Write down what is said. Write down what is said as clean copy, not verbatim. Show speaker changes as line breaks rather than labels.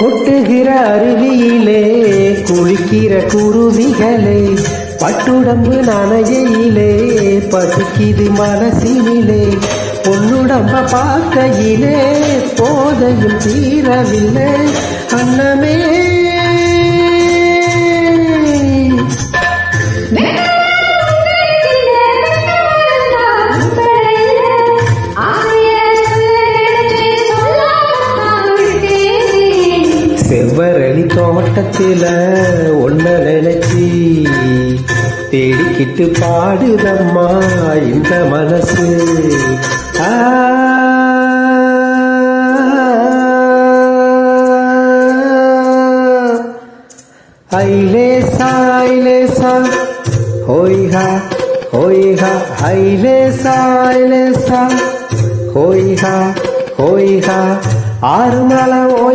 கொட்டுகிற அருவியிலே குளிக்கிற குருவிகளே, பட்டுடம்பு நனையிலே பசிக்குது மனசினிலே, பொன்னுடம்ப பார்க்கையிலே போதையும் தீரவில்லை அன்னமே. செவ்வரளி தோட்டத்தில ஒன்ன நினைச்சி தேடிக்கிட்டு பாடுதம்மா இந்த மனசு. ஐலேசா ஐலேசா ஹோய்ஹா ஹோய்ஹா, ஐலேசா ஐலேசா ஹோய்ஹா ஹோய்ஹா, ஆறு மலை ஓய்